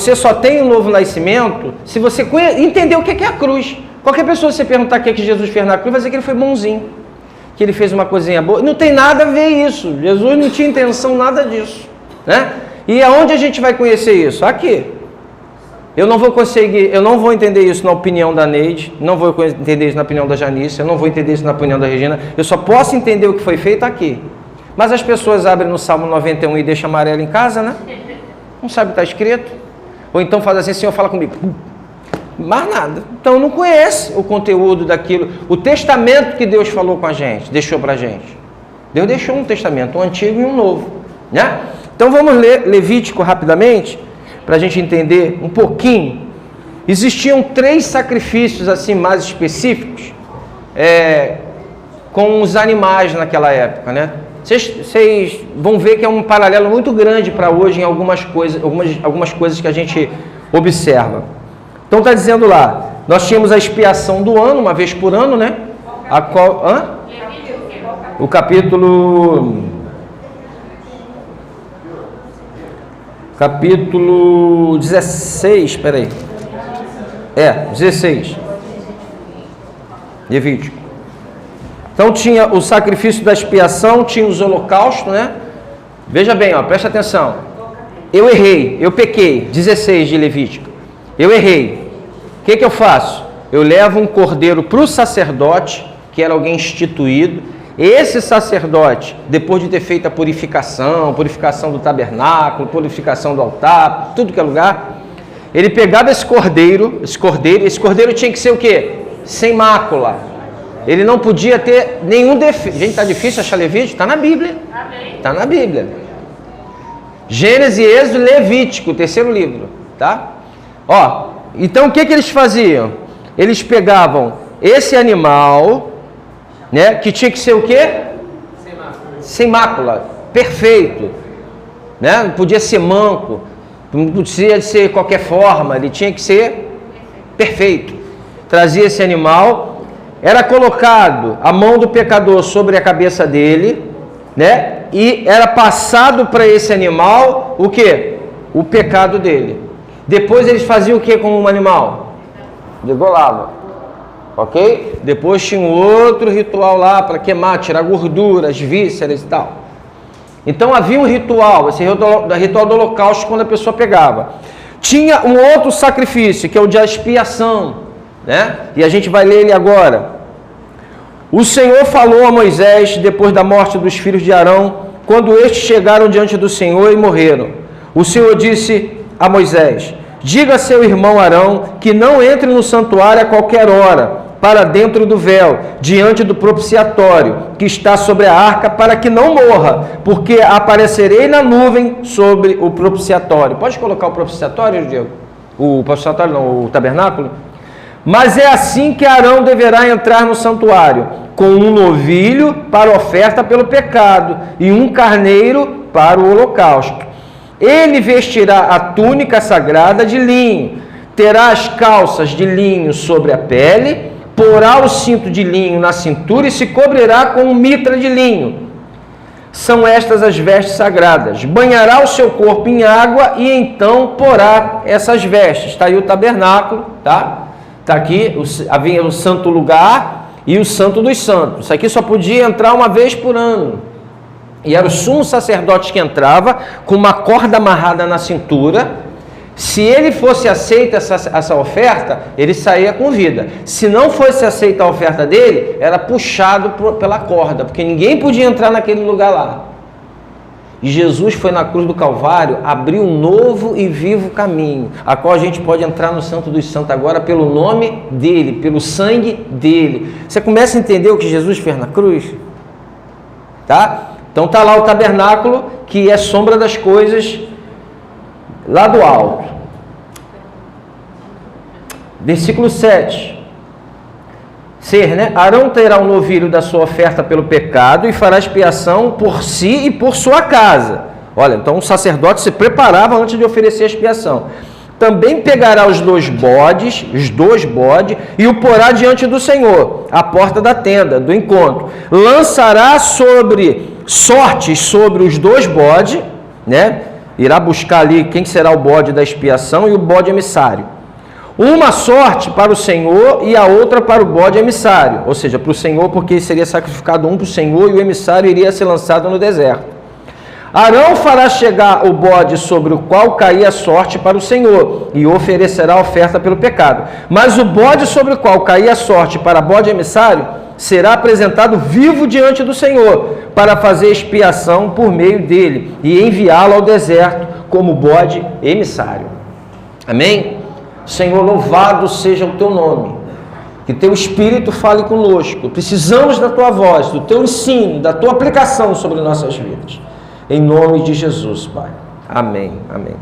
você só tem um novo nascimento se você entender o que é a cruz. Qualquer pessoa, se você perguntar o que Jesus fez na cruz, vai dizer que ele foi bonzinho, que ele fez uma coisinha boa. Não tem nada a ver isso. Jesus não tinha intenção nada disso, né? E aonde a gente vai conhecer isso? Aqui. Eu não vou entender isso na opinião da Neide, não vou entender isso na opinião da Janice, eu não vou entender isso na opinião da Regina. Eu só posso entender o que foi feito aqui. Mas as pessoas abrem no Salmo 91 e deixam amarelo em casa, né? Não sabe o que está escrito. Ou então faz assim, Senhor, fala comigo. Mais nada. Então não conhece o conteúdo daquilo, o testamento que Deus falou com a gente, deixou para a gente. Deus deixou um testamento, um antigo e um novo, né? Então vamos ler Levítico rapidamente, para a gente entender um pouquinho. Existiam 3 sacrifícios assim mais específicos com os animais naquela época, né? Vocês vão ver que é um paralelo muito grande para hoje em algumas coisas que a gente observa. Então está dizendo lá, nós tínhamos a expiação do ano, uma vez por ano, né? O capítulo 16, espera aí. 16. Levítico. Então tinha o sacrifício da expiação, tinha os holocaustos, né? Veja bem, ó, presta atenção. Eu errei, eu pequei. 16 de Levítico. Eu errei. O que eu faço? Eu levo um cordeiro para o sacerdote, que era alguém instituído. Esse sacerdote, depois de ter feito a purificação do tabernáculo, purificação do altar, tudo que é lugar, ele pegava esse cordeiro tinha que ser o quê? Sem mácula. Ele não podia ter nenhum defeito. Gente, está difícil achar Levítico? Está na Bíblia. Está na Bíblia. Gênesis, Êxodo, Levítico, o 3º livro, tá? Ó, então o que eles faziam? Eles pegavam esse animal, né, que tinha que ser o quê? Sem mácula, perfeito, né? Não podia ser manco, não podia ser de qualquer forma, ele tinha que ser perfeito. Trazia esse animal, era colocado a mão do pecador sobre a cabeça dele, né? E era passado para esse animal o quê? O pecado dele. Depois eles faziam o que com o animal? Degolava. Ok? Depois tinha um outro ritual lá para queimar, tirar gordura, as vísceras e tal. Então havia um ritual, esse ritual do holocausto, quando a pessoa pegava. Tinha um outro sacrifício, que é o de expiação, né? E a gente vai ler ele agora. O Senhor falou a Moisés, depois da morte dos filhos de Arão, quando estes chegaram diante do Senhor e morreram. O Senhor disse a Moisés: diga a seu irmão Arão que não entre no santuário a qualquer hora, para dentro do véu, diante do propiciatório, que está sobre a arca, para que não morra, porque aparecerei na nuvem sobre o propiciatório. Pode colocar o propiciatório, Diego? O propiciatório não, o tabernáculo? Mas é assim que Arão deverá entrar no santuário, com um novilho para oferta pelo pecado e um carneiro para o holocausto. Ele vestirá a túnica sagrada de linho, terá as calças de linho sobre a pele, porá o cinto de linho na cintura e se cobrirá com um mitra de linho. São estas as vestes sagradas. Banhará o seu corpo em água e então porá essas vestes. Está aí o tabernáculo, tá? Está aqui, havia o santo lugar e o santo dos santos. Isso aqui só podia entrar uma vez por ano. E era o sumo sacerdote que entrava com uma corda amarrada na cintura. Se ele fosse aceita essa oferta, ele saía com vida. Se não fosse aceita a oferta dele, era puxado pela corda, porque ninguém podia entrar naquele lugar lá. E Jesus foi na cruz do Calvário, abriu um novo e vivo caminho, a qual a gente pode entrar no Santo dos Santos agora pelo nome dele, pelo sangue dele. Você começa a entender o que Jesus fez na cruz? Tá? Então está lá o tabernáculo, que é sombra das coisas lá do alto. Versículo 7. Arão terá um novilho da sua oferta pelo pecado e fará expiação por si e por sua casa. Olha, então o sacerdote se preparava antes de oferecer a expiação. Também pegará os dois bodes, e o porá diante do Senhor, à porta da tenda do encontro. Lançará sortes sobre os dois bodes, né? Irá buscar ali quem será o bode da expiação e o bode emissário. Uma sorte para o Senhor e a outra para o bode emissário. Ou seja, para o Senhor, porque seria sacrificado um para o Senhor e o emissário iria ser lançado no deserto. Arão fará chegar o bode sobre o qual cair a sorte para o Senhor e oferecerá oferta pelo pecado. Mas o bode sobre o qual cair a sorte para bode emissário será apresentado vivo diante do Senhor para fazer expiação por meio dele e enviá-lo ao deserto como bode emissário. Amém? Senhor, louvado seja o teu nome. Que teu Espírito fale conosco. Precisamos da tua voz, do teu ensino, da tua aplicação sobre nossas vidas. Em nome de Jesus, Pai. Amém, amém.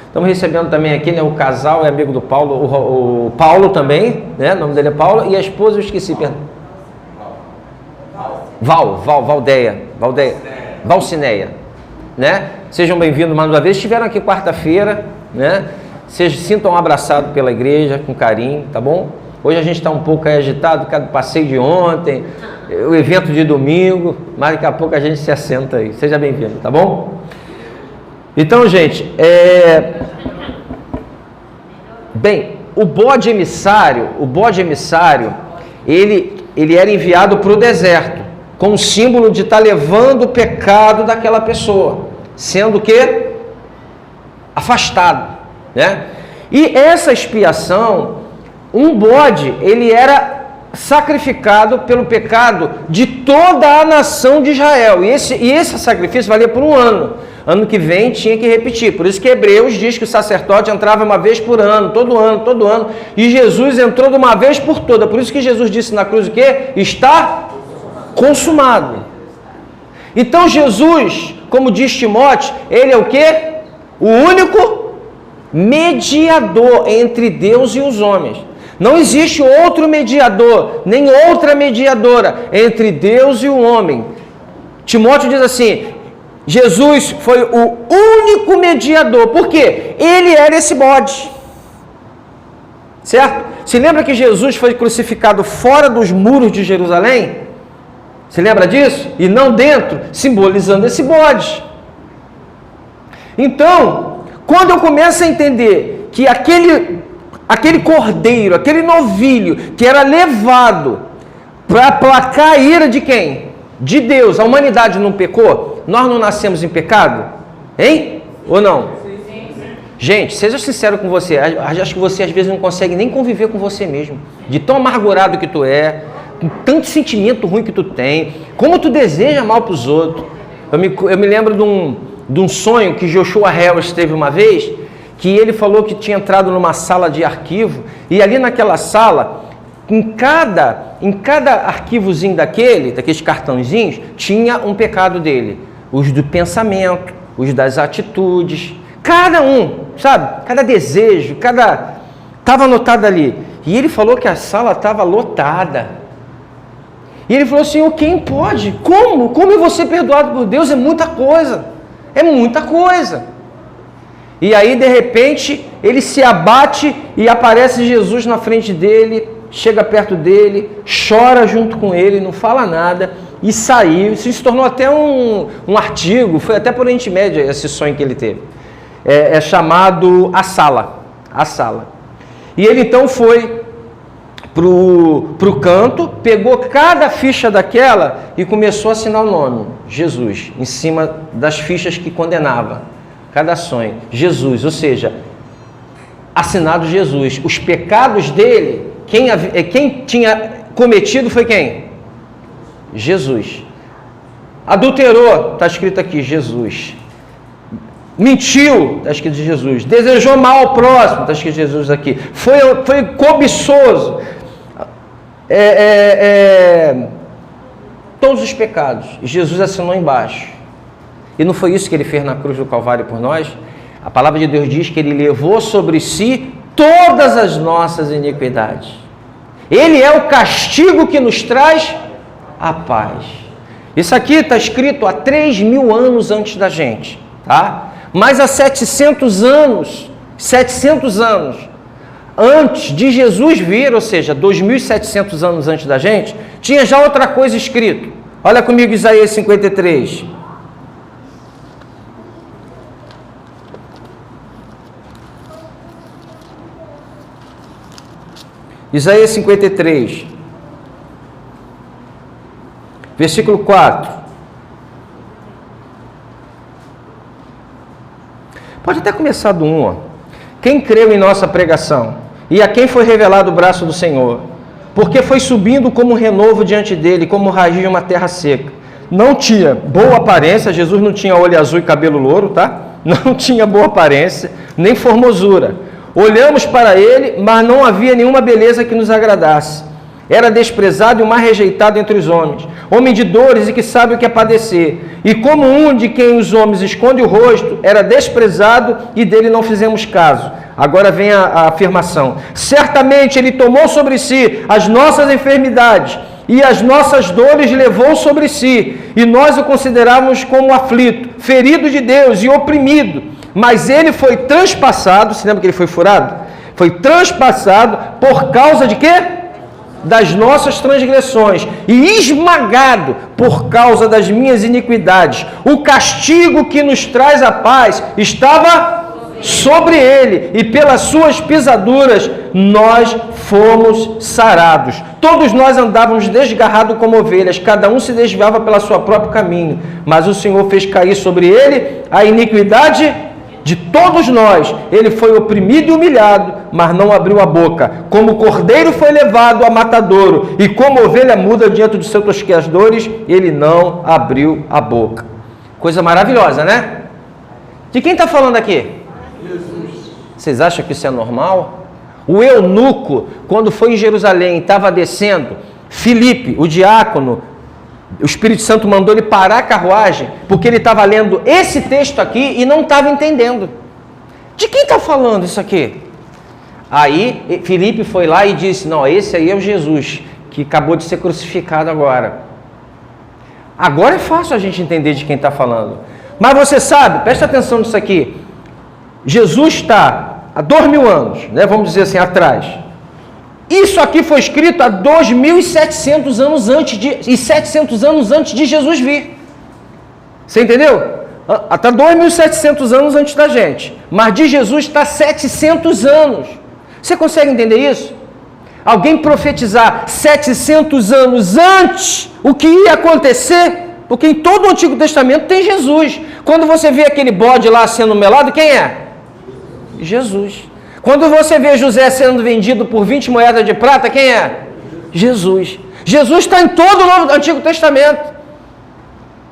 Estamos recebendo também aqui, né, o casal é amigo do Paulo, o Paulo também, né, o nome dele é Paulo, e a esposa eu esqueci, perdão. Valcineia, né? Sejam bem-vindos mais uma vez. Estiveram aqui quarta-feira, né? Sejam, sintam abraçados pela igreja, com carinho, tá bom? Hoje a gente está um pouco aí agitado, por causa do passeio de ontem, o evento de domingo, mas daqui a pouco a gente se assenta aí. Seja bem-vindo, tá bom? Então, gente, bem, o bode emissário, ele era enviado para o deserto, como símbolo de estar levando o pecado daquela pessoa, sendo que afastado, né? E essa expiação, um bode, ele era sacrificado pelo pecado de toda a nação de Israel, e esse sacrifício valia por um ano. Ano que vem tinha que repetir, por isso que Hebreus diz que o sacerdote entrava uma vez por ano, todo ano, e Jesus entrou de uma vez por toda, por isso que Jesus disse na cruz o quê? Está consumado. Então Jesus, como diz Timóteo, ele é o quê? O único mediador entre Deus e os homens. Não existe outro mediador, nem outra mediadora entre Deus e o homem. Timóteo diz assim, Jesus foi o único mediador. Por quê? Ele era esse bode. Certo? Se lembra que Jesus foi crucificado fora dos muros de Jerusalém? Se lembra disso? E não dentro, simbolizando esse bode. Então, quando eu começo a entender que aquele cordeiro, aquele novilho que era levado para aplacar a ira de quem? De Deus. A humanidade não pecou? Nós não nascemos em pecado? Hein? Ou não? Gente, seja sincero com você. Acho que você às vezes não consegue nem conviver com você mesmo. De tão amargurado que tu é, com tanto sentimento ruim que tu tem, como tu deseja mal para os outros. Eu me lembro de um sonho que Joshua Harris teve uma vez, que ele falou que tinha entrado numa sala de arquivo, e ali naquela sala, em cada arquivozinho daqueles cartãozinhos, tinha um pecado dele. Os do pensamento, os das atitudes, cada um, sabe? Cada desejo, estava anotado ali. E ele falou que a sala estava lotada. E ele falou assim, quem pode? Como? Como eu vou ser perdoado por Deus? É muita coisa. É muita coisa. E aí, de repente, ele se abate e aparece Jesus na frente dele, chega perto dele, chora junto com ele, não fala nada, e saiu. Isso se tornou até um artigo, foi até por Oriente Médio esse sonho que ele teve. É chamado A Sala. A Sala. E ele então foi pro canto, pegou cada ficha daquela e começou a assinar o nome, Jesus, em cima das fichas que condenava. Cada sonho, Jesus, ou seja, assinado Jesus. Os pecados dele, quem tinha cometido foi quem? Jesus. Adulterou, está escrito aqui, Jesus. Mentiu, está escrito Jesus. Desejou mal ao próximo, está escrito Jesus aqui. Foi cobiçoso. Todos os pecados. Jesus assinou embaixo. E não foi isso que ele fez na cruz do Calvário por nós? A palavra de Deus diz que ele levou sobre si todas as nossas iniquidades. Ele é o castigo que nos traz a paz. Isso aqui está escrito há 3.000 anos antes da gente, tá? Mas há 700 anos antes de Jesus vir, ou seja, 2.700 anos antes da gente, tinha já outra coisa escrito. Olha comigo Isaías 53. Isaías 53, versículo 4. Pode até começar do 1. Ó. Quem creu em nossa pregação e a quem foi revelado o braço do Senhor, porque foi subindo como um renovo diante dele, como raiz de uma terra seca. Não tinha boa aparência, Jesus não tinha olho azul e cabelo louro, tá? Não tinha boa aparência, nem formosura. Olhamos para ele, mas não havia nenhuma beleza que nos agradasse. Era desprezado e o mais rejeitado entre os homens. Homem de dores e que sabe o que é padecer. E como um de quem os homens escondem o rosto, era desprezado e dele não fizemos caso. Agora vem a afirmação. Certamente ele tomou sobre si as nossas enfermidades e as nossas dores levou sobre si. E nós o considerávamos como aflito, ferido de Deus e oprimido. Mas ele foi transpassado, se lembra que ele foi furado? Foi transpassado por causa de quê? Das nossas transgressões e esmagado por causa das minhas iniquidades. O castigo que nos traz a paz estava sobre ele e pelas suas pisaduras nós fomos sarados. Todos nós andávamos desgarrados como ovelhas, cada um se desviava pelo seu próprio caminho, mas o Senhor fez cair sobre ele a iniquidade de todos nós. Ele foi oprimido e humilhado, mas não abriu a boca. Como cordeiro foi levado a matadouro, e como ovelha muda diante dos seus tosqueadores, ele não abriu a boca. Coisa maravilhosa, né? De quem está falando aqui? Jesus. Vocês acham que isso é normal? O eunuco, quando foi em Jerusalém, estava descendo, Filipe, o diácono, o Espírito Santo mandou ele parar a carruagem, porque ele estava lendo esse texto aqui e não estava entendendo. De quem está falando isso aqui? Aí Filipe foi lá e disse, não, esse aí é o Jesus, que acabou de ser crucificado agora. Agora é fácil a gente entender de quem está falando. Mas você sabe, presta atenção nisso aqui, Jesus está há 2000 anos, né, vamos dizer assim, atrás. Isso aqui foi escrito há 2.700 anos antes de 700 anos antes de Jesus vir. Você entendeu? Até 2.700 anos antes da gente. Mas de Jesus está 700 anos. Você consegue entender isso? Alguém profetizar 700 anos antes o que ia acontecer? Porque em todo o Antigo Testamento tem Jesus. Quando você vê aquele bode lá sendo melado, quem é? Jesus. Quando você vê José sendo vendido por 20 moedas de prata, quem é? Jesus. Jesus está em todo o Antigo Testamento.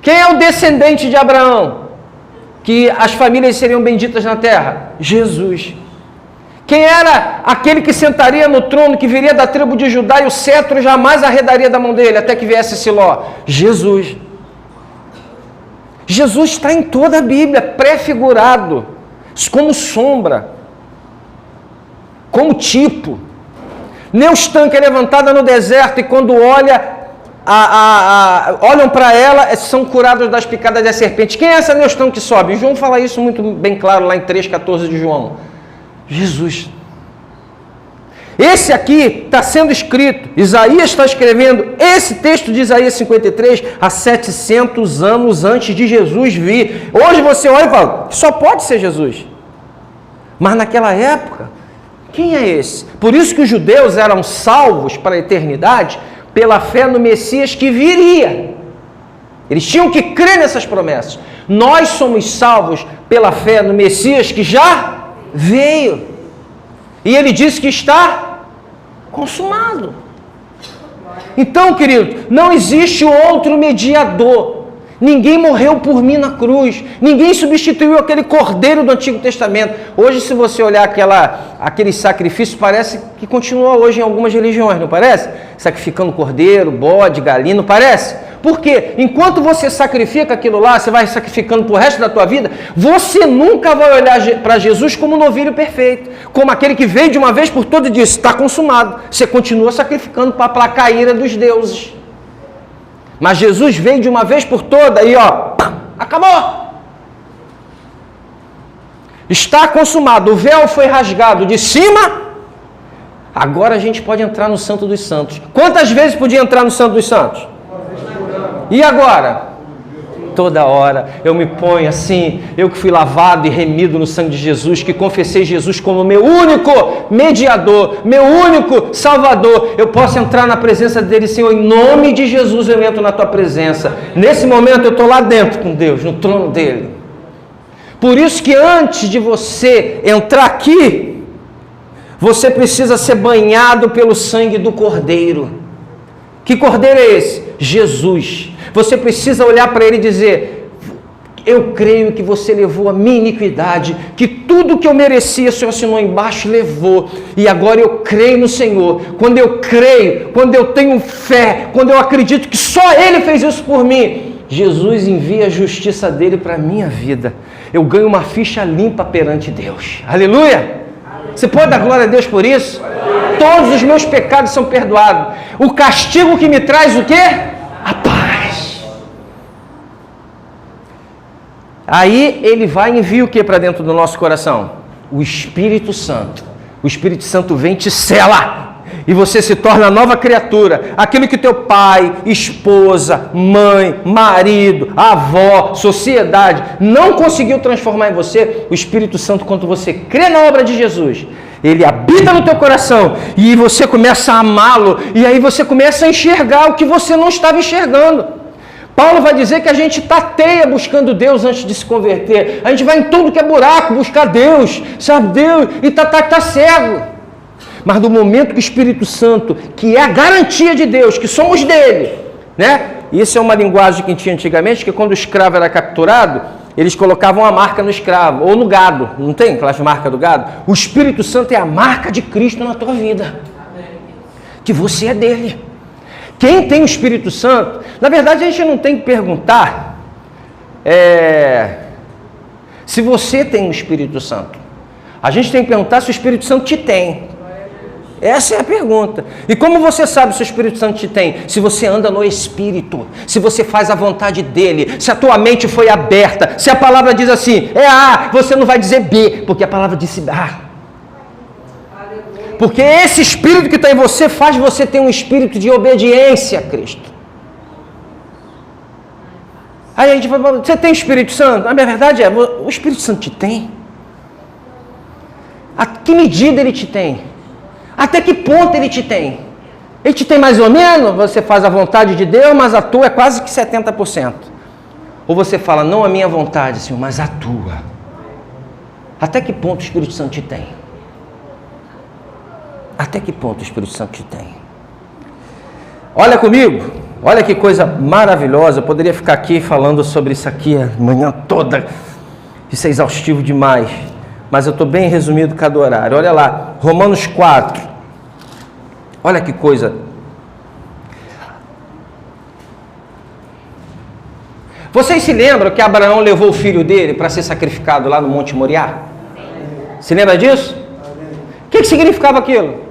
Quem é o descendente de Abraão? Que as famílias seriam benditas na terra? Jesus. Quem era aquele que sentaria no trono, que viria da tribo de Judá e o cetro jamais arredaria da mão dele, até que viesse Siló? Jesus. Jesus está em toda a Bíblia, prefigurado, como sombra. Como tipo. Neustã, que é levantada no deserto e quando olham para ela, são curados das picadas da serpente. Quem é essa Neustã que sobe? João fala isso muito bem claro lá em 3,14 de João. Jesus. Esse aqui está sendo escrito, Isaías está escrevendo esse texto de Isaías 53 há 700 anos antes de Jesus vir. Hoje você olha e fala, só pode ser Jesus. Mas naquela época, quem é esse? Por isso que os judeus eram salvos para a eternidade pela fé no Messias que viria. Eles tinham que crer nessas promessas. Nós somos salvos pela fé no Messias que já veio. E ele disse que está consumado. Então, querido, não existe outro mediador. Ninguém morreu por mim na cruz. Ninguém substituiu aquele cordeiro do Antigo Testamento. Hoje, se você olhar aquele sacrifício, parece que continua hoje em algumas religiões, não parece? Sacrificando cordeiro, bode, galinha, não parece? Por quê? Enquanto você sacrifica aquilo lá, você vai sacrificando pro resto da tua vida, você nunca vai olhar para Jesus como um novilho perfeito, como aquele que veio de uma vez por todas e disse, está consumado. Você continua sacrificando para aplacar a ira dos deuses. Mas Jesus veio de uma vez por todas e ó, acabou. Está consumado, o véu foi rasgado de cima, agora a gente pode entrar no Santo dos Santos. Quantas vezes podia entrar no Santo dos Santos? E agora? toda hora. Eu me ponho assim, eu que fui lavado e remido no sangue de Jesus, que confessei Jesus como meu único mediador, meu único salvador. Eu posso entrar na presença dele, Senhor, em nome de Jesus eu entro na tua presença. Nesse momento eu estou lá dentro com Deus, no trono dele. Por isso que antes de você entrar aqui, você precisa ser banhado pelo sangue do Cordeiro. Que Cordeiro é esse? Jesus. Você precisa olhar para ele e dizer: eu creio que você levou a minha iniquidade, que tudo que eu merecia, o Senhor assinou embaixo e levou, e agora eu creio no Senhor. Quando eu creio, quando eu tenho fé, quando eu acredito que só Ele fez isso por mim, Jesus envia a justiça dele para a minha vida. Eu ganho uma ficha limpa perante Deus. Aleluia! Você pode dar glória a Deus por isso? Todos os meus pecados são perdoados. O castigo que me traz o quê? A paz. Aí ele vai e envia o que para dentro do nosso coração? O Espírito Santo. O Espírito Santo vem e te sela. E você se torna nova criatura. Aquilo que teu pai, esposa, mãe, marido, avó, sociedade não conseguiu transformar em você, o Espírito Santo, quando você crê na obra de Jesus, ele habita no teu coração e você começa a amá-lo, e aí você começa a enxergar o que você não estava enxergando. Paulo vai dizer que a gente tateia buscando Deus antes de se converter. A gente vai em tudo que é buraco buscar Deus, sabe, Deus, e tá cego. Mas no momento que o Espírito Santo, que é a garantia de Deus, que somos dele, né? Isso é uma linguagem que tinha antigamente, que quando o escravo era capturado, eles colocavam a marca no escravo, ou no gado, não tem aquelas marcas do gado? O Espírito Santo é a marca de Cristo na tua vida, que você é dele. Quem tem o Espírito Santo, na verdade a gente não tem que perguntar se você tem o Espírito Santo. A gente tem que perguntar se o Espírito Santo te tem. Essa é a pergunta. E como você sabe se o Espírito Santo te tem? Se você anda no Espírito, se você faz a vontade dele, se a tua mente foi aberta, se a palavra diz assim, é A, você não vai dizer B, porque a palavra disse A. Porque esse Espírito que está em você faz você ter um espírito de obediência a Cristo. Aí a gente fala, você tem Espírito Santo? A minha verdade é, o Espírito Santo te tem. A que medida ele te tem? Até que ponto ele te tem? Ele te tem mais ou menos? Você faz a vontade de Deus, mas a tua é quase que 70%. Ou você fala, não a minha vontade, Senhor, mas a tua. Até que ponto o Espírito Santo te tem? Até que ponto o Espírito Santo te tem? Olha comigo, olha que coisa maravilhosa. Eu poderia ficar aqui falando sobre isso aqui a manhã toda. Isso é exaustivo demais. Mas eu estou bem resumido cada horário. Olha lá, Romanos 4. Olha que coisa. Vocês se lembram que Abraão levou o filho dele para ser sacrificado lá no Monte Moriá? Se lembra disso? O que significava aquilo?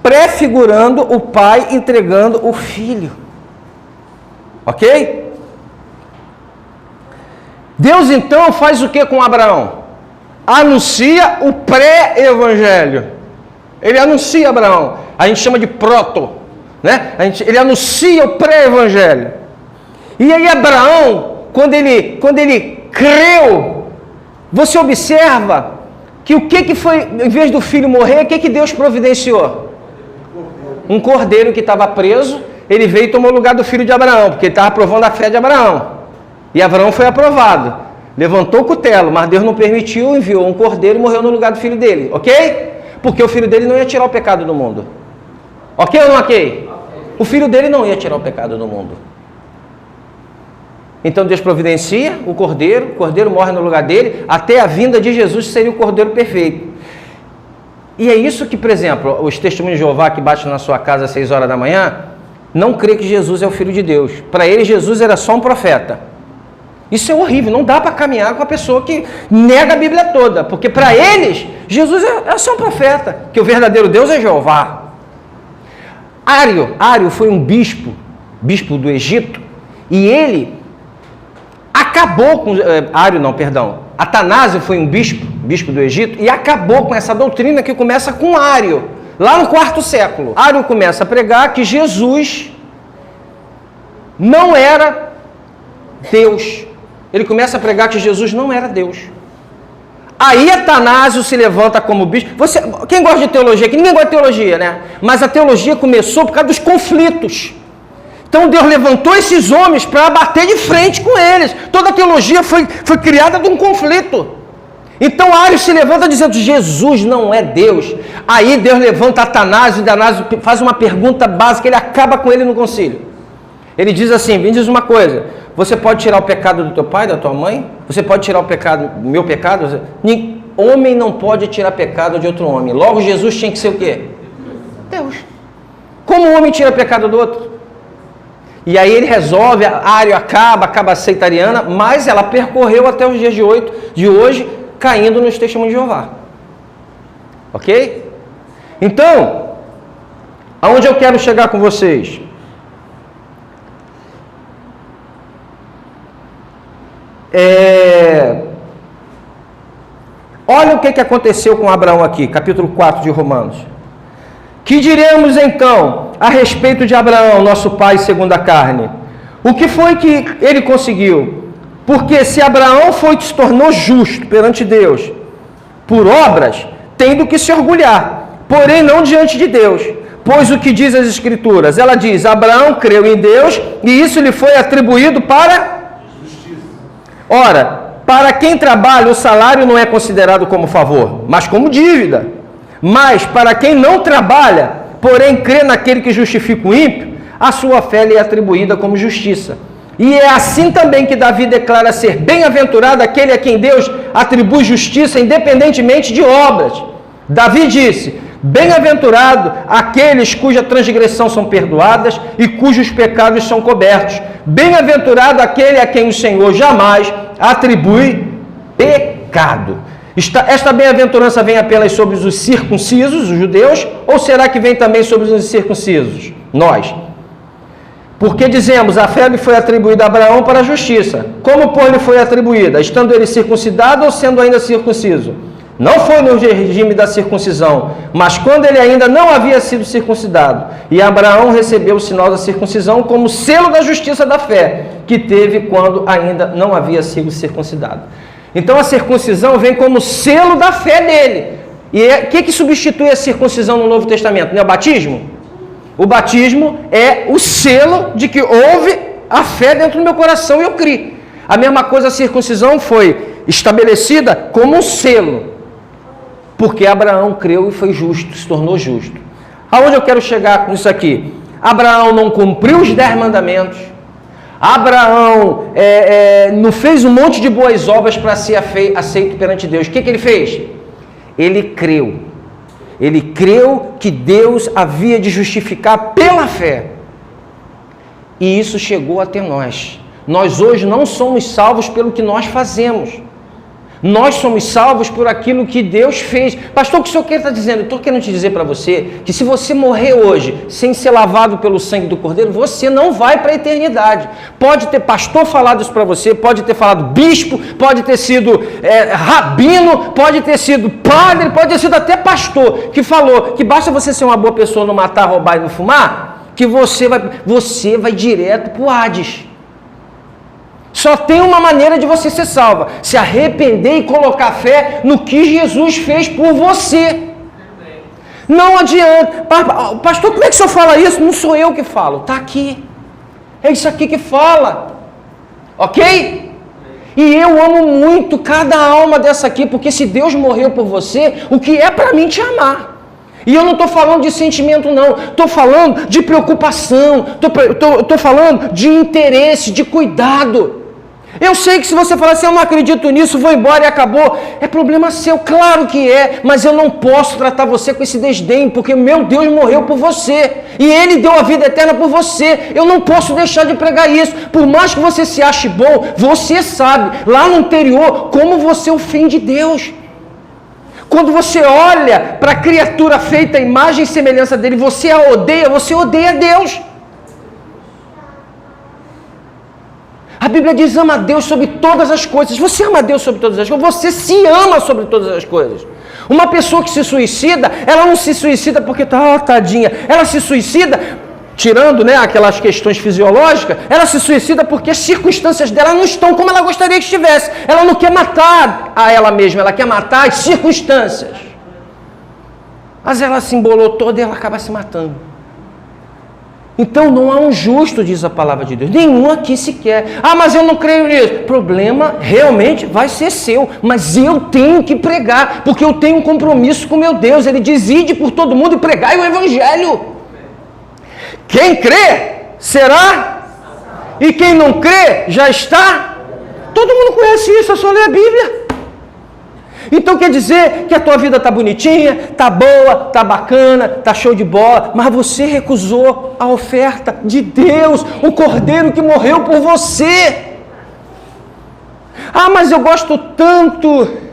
Prefigurando o pai entregando o filho. Ok? Deus então faz o que com Abraão? Anuncia o pré-evangelho. Ele anuncia Abraão. A gente chama de proto, né? Ele anuncia o pré-evangelho. E aí Abraão, quando ele creu, você observa que o que foi, em vez do filho morrer, o que Deus providenciou? Um cordeiro que estava preso, ele veio e tomou o lugar do filho de Abraão, porque ele estava provando a fé de Abraão. E Abraão foi aprovado, levantou o cutelo, mas Deus não permitiu, enviou um cordeiro e morreu no lugar do filho dele, ok? Porque o filho dele não ia tirar o pecado do mundo. Ok ou não ok? O filho dele não ia tirar o pecado do mundo. Então Deus providencia o cordeiro morre no lugar dele, até a vinda de Jesus seria o cordeiro perfeito. E é isso que, por exemplo, os testemunhos de Jeová que batem na sua casa às 6 horas da manhã, não crê que Jesus é o Filho de Deus. Para eles, Jesus era só um profeta. Isso é horrível, não dá para caminhar com a pessoa que nega a Bíblia toda, porque para eles, Jesus é só um profeta, que o verdadeiro Deus é Jeová. Ário foi um bispo do Egito, e ele acabou com... Atanásio foi um bispo do Egito, e acabou com essa doutrina que começa com Ário, lá no 4º século. Ário começa a pregar que Jesus não era Deus. Ele começa a pregar que Jesus não era Deus. Aí Atanásio se levanta como bispo. Quem gosta de teologia? Que ninguém gosta de teologia, né? Mas a teologia começou por causa dos conflitos. Então Deus levantou esses homens para bater de frente com eles. Toda a teologia foi criada de um conflito. Então Ario se levanta dizendo, Jesus não é Deus. Aí Deus levanta Atanásio, e Atanásio faz uma pergunta básica, ele acaba com ele no concílio. Ele diz assim, me diz uma coisa, você pode tirar o pecado do teu pai, da tua mãe? Você pode tirar o pecado, meu pecado? Homem não pode tirar pecado de outro homem. Logo Jesus tinha que ser o quê? Deus. Como o homem tira pecado do outro? E aí ele resolve, Ario acaba a seita ariana, mas ela percorreu até os dias de hoje, caindo nos testemunhos de Jeová. Ok? Então, aonde eu quero chegar com vocês? Olha o que aconteceu com Abraão aqui, capítulo 4 de Romanos. Que diremos então a respeito de Abraão, nosso pai segundo a carne? O que foi que ele conseguiu? Porque se Abraão se tornou justo perante Deus por obras, tem do que se orgulhar, porém não diante de Deus. Pois o que diz as Escrituras? Ela diz, Abraão creu em Deus e isso lhe foi atribuído para... Ora, para quem trabalha, o salário não é considerado como favor, mas como dívida. Mas para quem não trabalha, porém crê naquele que justifica o ímpio, a sua fé lhe é atribuída como justiça. E é assim também que Davi declara ser bem-aventurado aquele a quem Deus atribui justiça independentemente de obras. Davi disse, bem-aventurado aqueles cuja transgressão são perdoadas e cujos pecados são cobertos. Bem-aventurado aquele a quem o Senhor jamais atribui pecado. Esta bem-aventurança vem apenas sobre os circuncisos, os judeus, ou será que vem também sobre os incircuncisos? Nós. Porque dizemos, a fé lhe foi atribuída a Abraão para a justiça. Como, pois, lhe foi atribuída? Estando ele circuncidado ou sendo ainda circunciso? Não foi no regime da circuncisão, mas quando ele ainda não havia sido circuncidado. E Abraão recebeu o sinal da circuncisão como selo da justiça da fé, que teve quando ainda não havia sido circuncidado. Então a circuncisão vem como selo da fé dele. E o que substitui a circuncisão no Novo Testamento? Não é o batismo? O batismo é o selo de que houve a fé dentro do meu coração e eu criei. A mesma coisa, a circuncisão foi estabelecida como um selo. Porque Abraão creu e foi justo, se tornou justo. Aonde eu quero chegar com isso aqui? Abraão não cumpriu os 10 mandamentos. Abraão não fez um monte de boas obras para ser aceito perante Deus. O que ele fez? Ele creu. Ele creu que Deus havia de justificar pela fé. E isso chegou até nós. Nós hoje não somos salvos pelo que nós fazemos. Nós somos salvos por aquilo que Deus fez. Pastor, o que o senhor está dizendo? Eu estou querendo te dizer para você que se você morrer hoje sem ser lavado pelo sangue do Cordeiro, você não vai para a eternidade. Pode ter pastor falado isso para você, pode ter falado bispo, pode ter sido rabino, pode ter sido padre, pode ter sido até pastor, que falou que basta você ser uma boa pessoa, não matar, roubar e não fumar, que você vai direto para o Hades. Só tem uma maneira de você ser salva, se arrepender e colocar fé no que Jesus fez por você. Não adianta. Pastor, como é que o senhor fala isso? Não sou eu que falo, está aqui. É isso aqui que fala. Ok? E eu amo muito cada alma dessa aqui, porque se Deus morreu por você, o que é para mim te amar? E eu não estou falando de sentimento não, estou falando de preocupação, estou falando de interesse, de cuidado. Eu sei que se você falar assim, eu não acredito nisso, vou embora e acabou, é problema seu, claro que é, mas eu não posso tratar você com esse desdém, porque meu Deus morreu por você, e Ele deu a vida eterna por você, eu não posso deixar de pregar isso, por mais que você se ache bom, você sabe, lá no interior, como você ofende Deus. Quando você olha para a criatura feita à imagem e semelhança dele, você odeia Deus. A Bíblia diz, ama a Deus sobre todas as coisas. Você ama a Deus sobre todas as coisas? Você se ama sobre todas as coisas. Uma pessoa que se suicida, ela não se suicida porque tadinha. Ela se suicida tirando, né, aquelas questões fisiológicas, ela se suicida porque as circunstâncias dela não estão como ela gostaria que estivesse. Ela não quer matar a ela mesma, ela quer matar as circunstâncias. Mas ela se embolou toda e ela acaba se matando. Então não há um justo, diz a palavra de Deus. Nenhum aqui sequer. Ah, mas eu não creio nisso. O problema realmente vai ser seu. Mas eu tenho que pregar, porque eu tenho um compromisso com meu Deus. Ele diz: ide por todo mundo e pregai o evangelho. Quem crê, será. E quem não crê, já está. Todo mundo conhece isso, é só ler a Bíblia. Então quer dizer que a tua vida está bonitinha, está boa, está bacana, está show de bola, mas você recusou a oferta de Deus, o Cordeiro que morreu por você. Ah, mas eu gosto tanto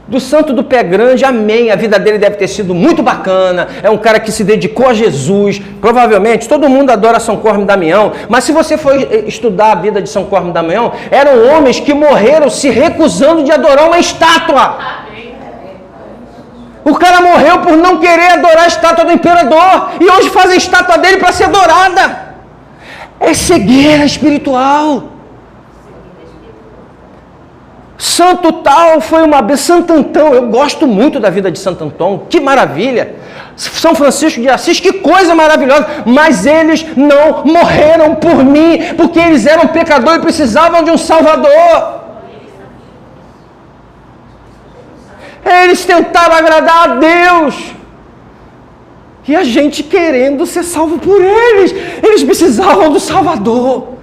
do santo do pé grande, amém, a vida dele deve ter sido muito bacana, é um cara que se dedicou a Jesus, provavelmente, todo mundo adora São Cosme e Damião, mas se você for estudar a vida de São Cosme e Damião, eram homens que morreram se recusando de adorar uma estátua. O cara morreu por não querer adorar a estátua do imperador, e hoje fazem a estátua dele para ser adorada. É cegueira espiritual. Santo tal foi uma benção. Santo Antão, eu gosto muito da vida de Santo Antão, que maravilha. São Francisco de Assis, que coisa maravilhosa. Mas eles não morreram por mim, porque eles eram pecadores e precisavam de um Salvador. Eles tentaram agradar a Deus. E a gente querendo ser salvo por eles. Eles precisavam do Salvador.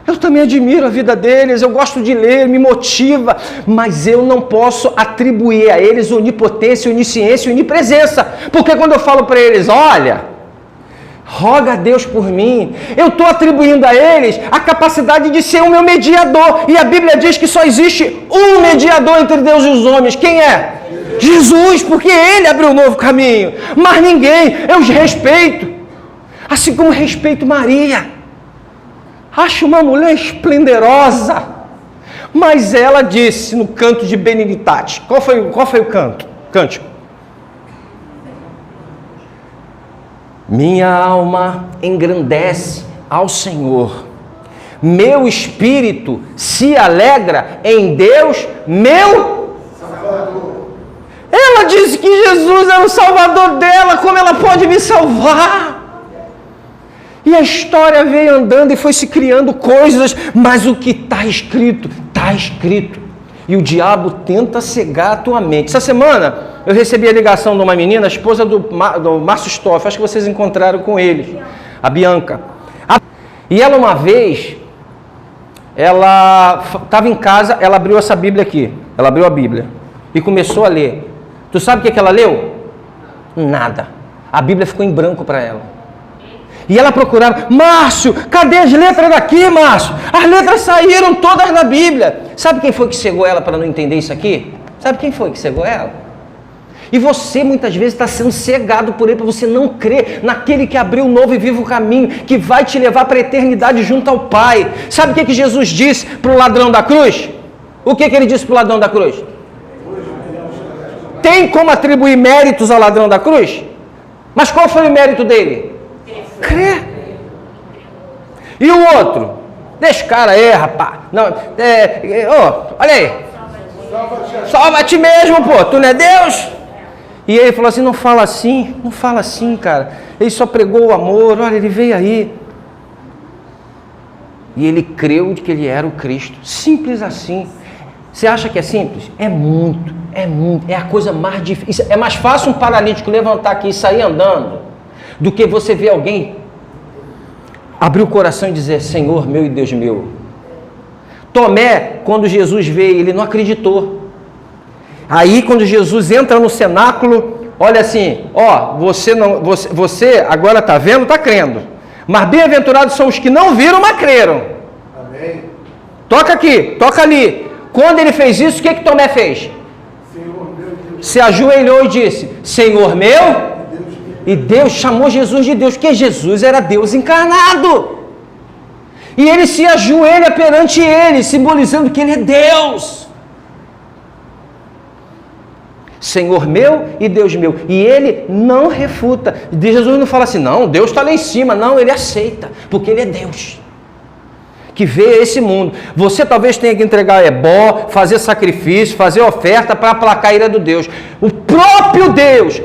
Eu também admiro a vida deles, eu gosto de ler, me motiva, mas eu não posso atribuir a eles onipotência, onisciência e onipresença, porque quando eu falo para eles, olha, roga a Deus por mim, eu estou atribuindo a eles a capacidade de ser o meu mediador, e a Bíblia diz que só existe um mediador entre Deus e os homens. Quem é? Jesus, porque Ele abriu um novo caminho, mas ninguém. Eu os respeito, assim como respeito Maria. Acho uma mulher esplendorosa, mas ela disse no canto de Beneditate, qual foi o cântico? Minha alma engrandece ao Senhor, meu espírito se alegra em Deus, meu Salvador. Ela disse que Jesus é o Salvador dela, como ela pode me salvar? E a história veio andando e foi se criando coisas, mas o que está escrito, está escrito. E o diabo tenta cegar a tua mente. Essa semana eu recebi a ligação de uma menina, a esposa do Márcio Stoff, acho que vocês encontraram com ele, a Bianca. E ela uma vez, ela estava em casa, ela abriu essa Bíblia aqui, ela abriu a Bíblia e começou a ler. Tu sabe o que ela leu? Nada. A Bíblia ficou em branco para ela. E ela procurava, Márcio, cadê as letras daqui, Márcio? As letras saíram todas na Bíblia. Sabe quem foi que cegou ela para não entender isso aqui? Sabe quem foi que cegou ela? E você muitas vezes está sendo cegado por ele, para você não crer naquele que abriu um novo e vivo caminho, que vai te levar para a eternidade junto ao Pai. Sabe o que Jesus disse para o ladrão da cruz? O que ele disse para o ladrão da cruz? Tem como atribuir méritos ao ladrão da cruz? Mas qual foi o mérito dele? Crer. E o outro? Deixa o cara aí, rapaz. Não, olha aí. Salva a ti mesmo, pô. Tu não é Deus? E ele falou assim, não fala assim, cara. Ele só pregou o amor, olha, ele veio aí. E ele creu de que ele era o Cristo. Simples assim. Você acha que é simples? É muito. É a coisa mais difícil. É mais fácil um paralítico levantar aqui e sair andando do que você ver alguém abrir o coração e dizer, Senhor meu e Deus meu. Tomé, quando Jesus veio, ele não acreditou. Aí, quando Jesus entra no cenáculo, olha assim, ó, você agora está vendo, está crendo. Mas bem-aventurados são os que não viram, mas creram. Amém. Toca aqui, toca ali. Quando ele fez isso, o que Tomé fez? Senhor, meu Deus. Se ajoelhou e disse, Senhor meu, e Deus chamou Jesus de Deus, porque Jesus era Deus encarnado. E ele se ajoelha perante ele, simbolizando que ele é Deus. Senhor meu e Deus meu. E ele não refuta. Jesus não fala assim, não, Deus está lá em cima. Não, ele aceita, porque ele é Deus que veio a esse mundo. Você talvez tenha que entregar ebó, fazer sacrifício, fazer oferta para aplacar a ira do Deus. O próprio Deus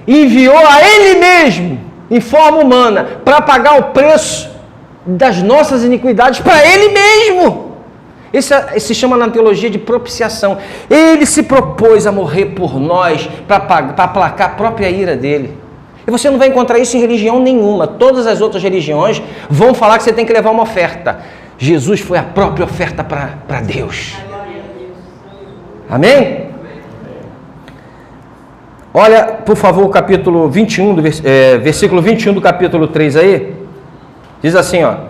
enviou a ele mesmo, em forma humana, para pagar o preço das nossas iniquidades para ele mesmo. Isso se chama na teologia de propiciação. Ele se propôs a morrer por nós para aplacar a própria ira dele. E você não vai encontrar isso em religião nenhuma. Todas as outras religiões vão falar que você tem que levar uma oferta. Jesus foi a própria oferta para Deus. Amém? Olha, por favor, o capítulo 21, versículo 21 do capítulo 3 aí. Diz assim, ó.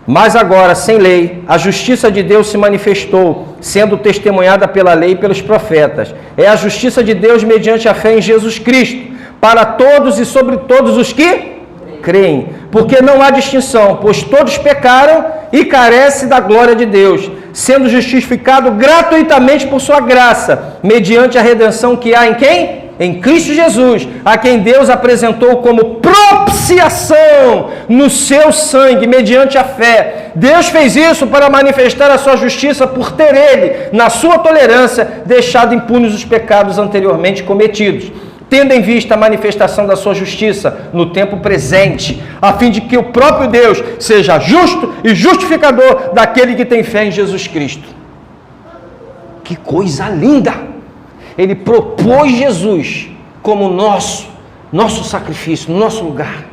Mas agora, sem lei, a justiça de Deus se manifestou, sendo testemunhada pela lei e pelos profetas. É a justiça de Deus mediante a fé em Jesus Cristo, para todos e sobre todos os que creem. Porque não há distinção, pois todos pecaram e carecem da glória de Deus, sendo justificado gratuitamente por sua graça, mediante a redenção que há em quem? Em Cristo Jesus, a quem Deus apresentou como propiciação no seu sangue, mediante a fé. Deus fez isso para manifestar a sua justiça por ter ele, na sua tolerância, deixado impunes os pecados anteriormente cometidos, tendo em vista a manifestação da sua justiça no tempo presente, a fim de que o próprio Deus seja justo e justificador daquele que tem fé em Jesus Cristo. Que coisa linda! Ele propôs Jesus como nosso sacrifício, no nosso lugar.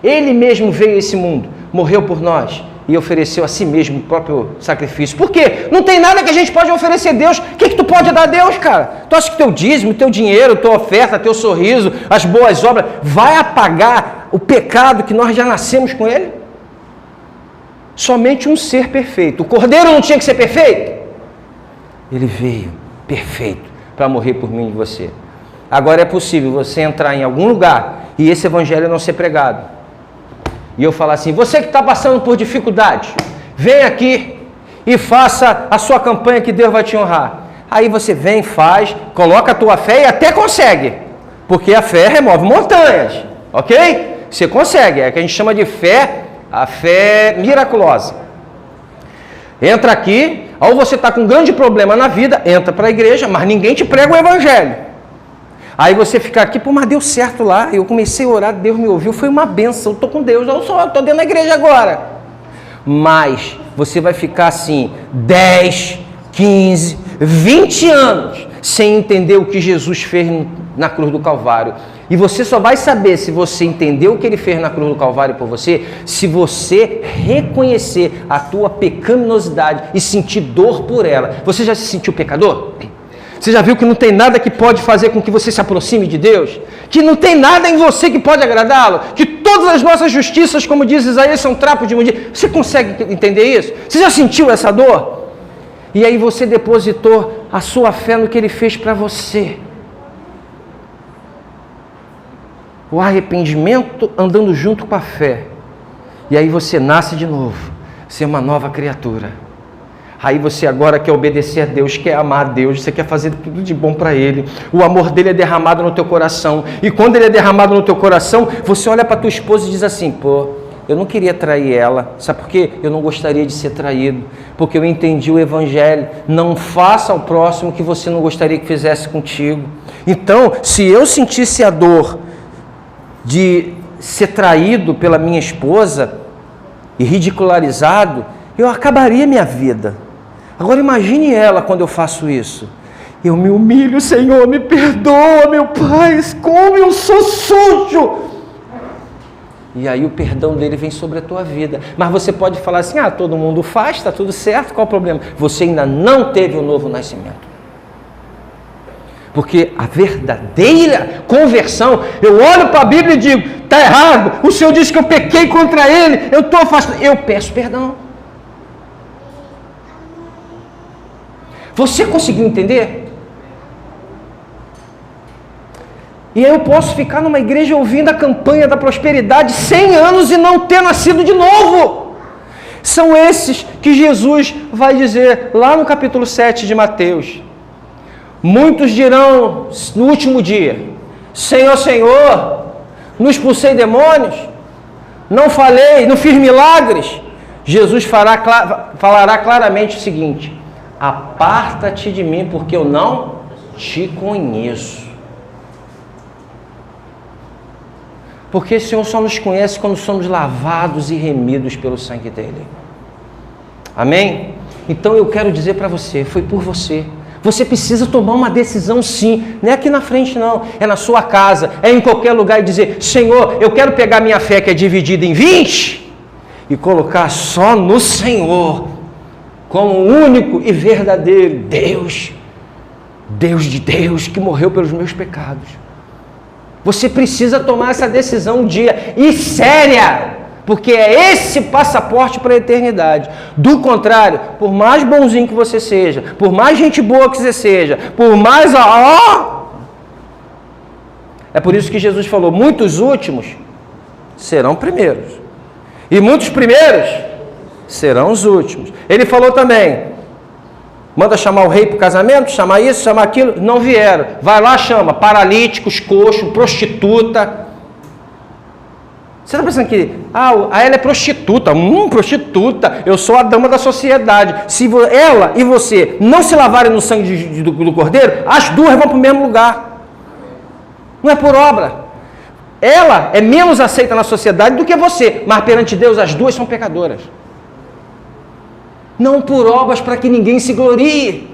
Ele mesmo veio a esse mundo, morreu por nós e ofereceu a si mesmo o próprio sacrifício. Por quê? Não tem nada que a gente pode oferecer a Deus. O que tu pode dar a Deus, cara? Tu acha que teu dízimo, teu dinheiro, tua oferta, teu sorriso, as boas obras, vai apagar o pecado que nós já nascemos com ele? Somente um ser perfeito. O Cordeiro não tinha que ser perfeito? Ele veio perfeito para morrer por mim e você. Agora é possível você entrar em algum lugar e esse evangelho não ser pregado. E eu falar assim, você que está passando por dificuldade, vem aqui e faça a sua campanha que Deus vai te honrar. Aí você vem, faz, coloca a tua fé e até consegue. Porque a fé remove montanhas, ok? Você consegue, é o que a gente chama de fé, a fé miraculosa. Entra aqui, ou você está com um grande problema na vida, entra para a igreja, mas ninguém te prega o evangelho. Aí você fica aqui, pô, mas deu certo lá, eu comecei a orar, Deus me ouviu, foi uma bênção, eu estou com Deus, eu estou dentro da igreja agora. Mas você vai ficar assim, 10, 15, 20 anos, sem entender o que Jesus fez na cruz do Calvário. E você só vai saber se você entendeu o que ele fez na cruz do Calvário por você, se você reconhecer a tua pecaminosidade e sentir dor por ela. Você já se sentiu pecador? Você já viu que não tem nada que pode fazer com que você se aproxime de Deus? Que não tem nada em você que pode agradá-lo? Que todas as nossas justiças, como diz Isaías, são trapos de imundícia? Você consegue entender isso? Você já sentiu essa dor? E aí você depositou a sua fé no que ele fez para você. O arrependimento andando junto com a fé. E aí você nasce de novo. Você é uma nova criatura. Aí você agora quer obedecer a Deus, quer amar a Deus, você quer fazer tudo de bom para Ele. O amor dele é derramado no teu coração. E quando ele é derramado no teu coração, você olha para tua esposa e diz assim, pô, eu não queria trair ela. Sabe por quê? Eu não gostaria de ser traído. Porque eu entendi o evangelho. Não faça ao próximo o que você não gostaria que fizesse contigo. Então, se eu sentisse a dor de ser traído pela minha esposa e ridicularizado, eu acabaria minha vida. Agora imagine ela quando eu faço isso. Eu me humilho, Senhor, me perdoa, meu Pai, como eu sou sujo. E aí o perdão dele vem sobre a tua vida. Mas você pode falar assim, todo mundo faz, está tudo certo, qual o problema? Você ainda não teve o novo nascimento. Porque a verdadeira conversão, eu olho para a Bíblia e digo, está errado, o Senhor disse que eu pequei contra Ele, eu estou afastado, eu peço perdão. Você conseguiu entender? E aí eu posso ficar numa igreja ouvindo a campanha da prosperidade 100 anos e não ter nascido de novo. São esses que Jesus vai dizer lá no capítulo 7 de Mateus. Muitos dirão no último dia: Senhor, Senhor, não expulsei demônios, não falei, não fiz milagres. Jesus falará claramente o seguinte: aparta-te de mim, porque eu não te conheço. Porque o Senhor só nos conhece quando somos lavados e remidos pelo sangue dele. Amém? Então eu quero dizer para você, foi por você. Você precisa tomar uma decisão sim, não é aqui na frente não, é na sua casa, é em qualquer lugar e dizer: Senhor, eu quero pegar minha fé que é dividida em 20 e colocar só no Senhor, como o único e verdadeiro Deus, Deus de Deus, que morreu pelos meus pecados. Você precisa tomar essa decisão um dia, e séria, porque é esse passaporte para a eternidade. Do contrário, por mais bonzinho que você seja, por mais gente boa que você seja, por mais... É por isso que Jesus falou: muitos últimos serão primeiros, e muitos primeiros serão os últimos. Ele falou também: manda chamar o rei para o casamento, chamar isso, chamar aquilo. Não vieram. Vai lá, chama paralíticos, coxo, prostituta. Você está pensando que ela é prostituta? Prostituta. Eu sou a dama da sociedade. Se ela e você não se lavarem no sangue do cordeiro, as duas vão para o mesmo lugar. Não é por obra. Ela é menos aceita na sociedade do que você, mas perante Deus as duas são pecadoras. Não por obras para que ninguém se glorie.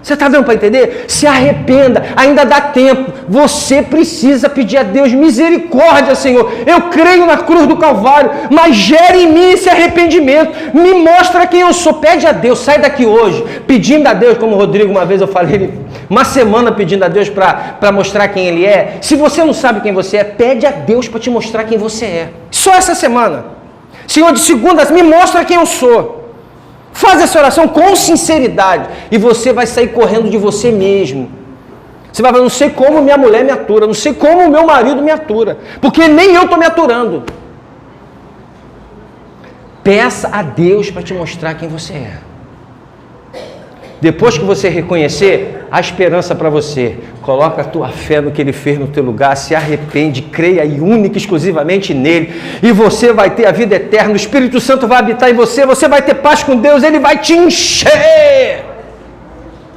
Você está dando para entender? Se arrependa, ainda dá tempo. Você precisa pedir a Deus misericórdia, Senhor. Eu creio na cruz do Calvário, mas gere em mim esse arrependimento. Me mostra quem eu sou. Pede a Deus, sai daqui hoje, pedindo a Deus, como o Rodrigo uma vez eu falei, uma semana pedindo a Deus para mostrar quem Ele é. Se você não sabe quem você é, pede a Deus para te mostrar quem você é. Só essa semana. Senhor, de segunda, me mostra quem eu sou. Faz essa oração com sinceridade e você vai sair correndo de você mesmo. Você vai falar: não sei como minha mulher me atura, não sei como o meu marido me atura, porque nem eu estou me aturando. Peça a Deus para te mostrar quem você é. Depois que você reconhecer, a esperança para você. Coloca a tua fé no que Ele fez no teu lugar, se arrepende, creia e única e exclusivamente nele, e você vai ter a vida eterna. O Espírito Santo vai habitar em você, você vai ter paz com Deus, Ele vai te encher.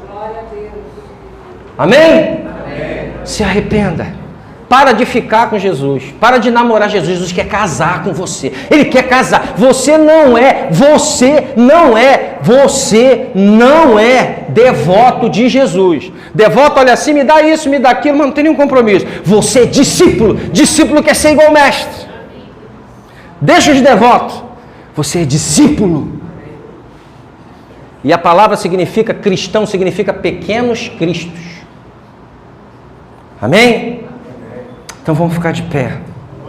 Glória a Deus. Amém? Amém. Se arrependa. Para de ficar com Jesus. Para de namorar Jesus. Jesus quer casar com você. Ele quer casar. Você não é devoto de Jesus. Devoto, olha assim, me dá isso, me dá aquilo, mas não tem nenhum compromisso. Você é discípulo. Discípulo quer ser igual ao mestre. Deixa os devotos. Você é discípulo. E a palavra significa cristão, significa pequenos cristos. Amém? Então vamos ficar de pé.